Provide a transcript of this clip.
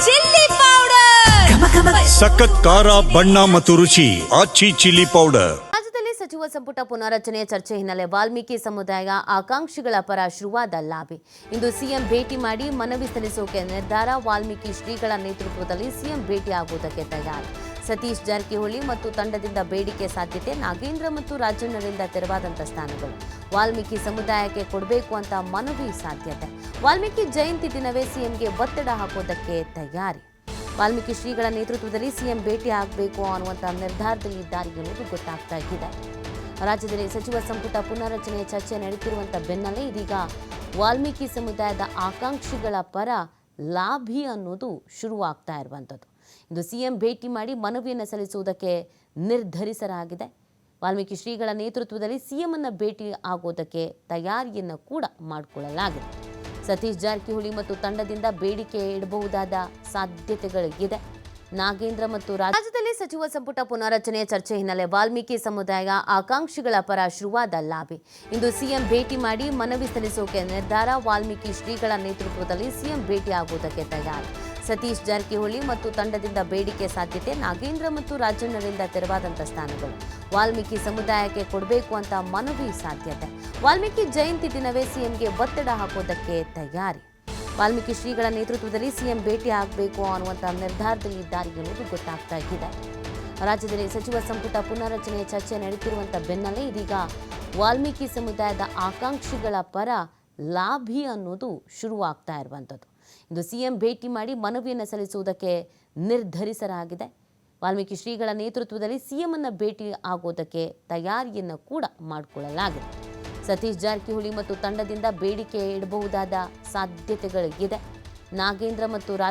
Chilli powder ಸಖತ್ ಖಾರ ಬಣ್ಣ ಮತ್ತು ರುಚಿ ಆಚಿ ಚಿಲ್ಲಿ ಪೌಡರ್. ರಾಜ್ಯದಲ್ಲಿ ಸಚಿವ ಸಂಪುಟ ಪುನಾರಚನೆಯ ಚರ್ಚೆ ಹಿನ್ನೆಲೆ ವಾಲ್ಮೀಕಿ ಸಮುದಾಯ ಆಕಾಂಕ್ಷಿಗಳ ಪರ ಶುರುವಾದ ಲಾಬಿ. ಇಂದು ಸಿಎಂ ಭೇಟಿ ಮಾಡಿ ಮನವಿ ಸಲ್ಲಿಸೋಕೆ ನಿರ್ಧಾರ. ವಾಲ್ಮೀಕಿ ಶ್ರೀಗಳ ನೇತೃತ್ವದಲ್ಲಿ ಸಿಎಂ ಭೇಟಿಯಾಗುವುದಕ್ಕೆ ತಯಾರಿ. ಸತೀಶ್ ಜಾರಕಿಹೊಳಿ ಮತ್ತು ತಂಡದಿಂದ ಬೇಡಿಕೆ ಸಾಧ್ಯತೆ. ನಾಗೇಂದ್ರ ಮತ್ತು ರಾಜಣ್ಣರಿಂದ ತೆರವಾದಂಥ ಸ್ಥಾನಗಳು ವಾಲ್ಮೀಕಿ ಸಮುದಾಯಕ್ಕೆ ಕೊಡಬೇಕು ಅಂತ ಮನವಿ ಸಾಧ್ಯತೆ. ವಾಲ್ಮೀಕಿ ಜಯಂತಿ ದಿನವೇ ಸಿಎಂಗೆ ಒತ್ತಡ ಹಾಕೋದಕ್ಕೆ ತಯಾರಿ. ವಾಲ್ಮೀಕಿ ಶ್ರೀಗಳ ನೇತೃತ್ವದಲ್ಲಿ ಸಿಎಂ ಭೇಟಿ ಆಗಬೇಕು ಅನ್ನುವಂಥ ನಿರ್ಧಾರದಲ್ಲಿ ಇದ್ದಾರೆ ಎನ್ನುವುದು ಗೊತ್ತಾಗ್ತಾ ಇದೆ. ರಾಜ್ಯದಲ್ಲಿ ಸಚಿವ ಸಂಪುಟ ಪುನರ್ರಚನೆಯ ಚರ್ಚೆ ನಡೆಯುತ್ತಿರುವಂಥ ಬೆನ್ನಲ್ಲೇ ಇದೀಗ ವಾಲ್ಮೀಕಿ ಸಮುದಾಯದ ಆಕಾಂಕ್ಷಿಗಳ ಪರ ಲಾಬಿ ಅನ್ನೋದು ಶುರುವಾಗ್ತಾ ಇರುವಂಥದ್ದು. ಇಂದು ಸಿಎಂ ಭೇಟಿ ಮಾಡಿ ಮನವಿಯನ್ನು ಸಲ್ಲಿಸುವುದಕ್ಕೆ ನಿರ್ಧರಿಸಲಾಗಿದೆ. ವಾಲ್ಮೀಕಿ ಶ್ರೀಗಳ ನೇತೃತ್ವದಲ್ಲಿ ಸಿಎಂ ಅನ್ನು ಭೇಟಿ ಆಗೋದಕ್ಕೆ ತಯಾರಿಯನ್ನು ಕೂಡ ಮಾಡಿಕೊಳ್ಳಲಾಗಿದೆ. ಸತೀಶ್ ಜಾರಕಿಹೊಳಿ ಮತ್ತು ತಂಡದಿಂದ ಬೇಡಿಕೆ ಇಡಬಹುದಾದ ಸಾಧ್ಯತೆಗಳಿಗಿದೆ. ನಾಗೇಂದ್ರ ಮತ್ತು ರಾಜ್ಯದಲ್ಲಿ ಸಚಿವ ಸಂಪುಟ ಪುನರ್ರಚನೆಯ ಚರ್ಚೆ ಹಿನ್ನೆಲೆ ವಾಲ್ಮೀಕಿ ಸಮುದಾಯ ಆಕಾಂಕ್ಷಿಗಳ ಪರ ಶುರುವಾದ ಲಾಬಿ. ಇಂದು ಸಿಎಂ ಭೇಟಿ ಮಾಡಿ ಮನವಿ ಸಲ್ಲಿಸೋಕೆ ನಿರ್ಧಾರ. ವಾಲ್ಮೀಕಿ ಶ್ರೀಗಳ ನೇತೃತ್ವದಲ್ಲಿ ಸಿಎಂ ಭೇಟಿ ಆಗುವುದಕ್ಕೆ ತಯಾರಿ. ಸತೀಶ್ ಜಾರಕಿಹೊಳಿ ಮತ್ತು ತಂಡದಿಂದ ಬೇಡಿಕೆ ಸಾಧ್ಯತೆ. ನಾಗೇಂದ್ರ ಮತ್ತು ರಾಜಣ್ಣರಿಂದ ತೆರವಾದಂಥ ಸ್ಥಾನಗಳು ವಾಲ್ಮೀಕಿ ಸಮುದಾಯಕ್ಕೆ ಕೊಡಬೇಕು ಅಂತ ಮನವಿ ಸಾಧ್ಯತೆ. ವಾಲ್ಮೀಕಿ ಜಯಂತಿ ದಿನವೇ ಸಿಎಂಗೆ ಒತ್ತಡ ಹಾಕೋದಕ್ಕೆ ತಯಾರಿ. ವಾಲ್ಮೀಕಿ ಶ್ರೀಗಳ ನೇತೃತ್ವದಲ್ಲಿ ಸಿಎಂ ಭೇಟಿ ಆಗಬೇಕು ಅನ್ನುವಂಥ ನಿರ್ಧಾರದಲ್ಲಿ ಇದ್ದಾರೆ ಎನ್ನುವುದು ಗೊತ್ತಾಗ್ತಾ ಇದೆ. ರಾಜ್ಯದಲ್ಲಿ ಸಚಿವ ಸಂಪುಟ ಪುನರ್ರಚನೆಯ ಚರ್ಚೆ ನಡೆಯುತ್ತಿರುವಂಥ ಬೆನ್ನಲ್ಲೇ ಇದೀಗ ವಾಲ್ಮೀಕಿ ಸಮುದಾಯದ ಆಕಾಂಕ್ಷಿಗಳ ಪರ ಲಾಬಿ ಅನ್ನೋದು ಶುರುವಾಗ್ತಾ ಇರುವಂಥದ್ದು. ಇಂದು ಸಿಎಂ ಭೇಟಿ ಮಾಡಿ ಮನವಿಯನ್ನು ಸಲ್ಲಿಸುವುದಕ್ಕೆ ನಿರ್ಧರಿಸಲಾಗಿದೆ. ವಾಲ್ಮೀಕಿ ಶ್ರೀಗಳ ನೇತೃತ್ವದಲ್ಲಿ ಸಿಎಂ ಅನ್ನು ಭೇಟಿ ಆಗೋದಕ್ಕೆ ತಯಾರಿಯನ್ನು ಕೂಡ ಮಾಡಿಕೊಳ್ಳಲಾಗಿದೆ. ಸತೀಶ್ ಜಾರಕಿಹೊಳಿ ಮತ್ತು ತಂಡದಿಂದ ಬೇಡಿಕೆ ಇಡಬಹುದಾದ ಸಾಧ್ಯತೆಗಳಿಗಿದೆ. ನಾಗೇಂದ್ರ ಮತ್ತು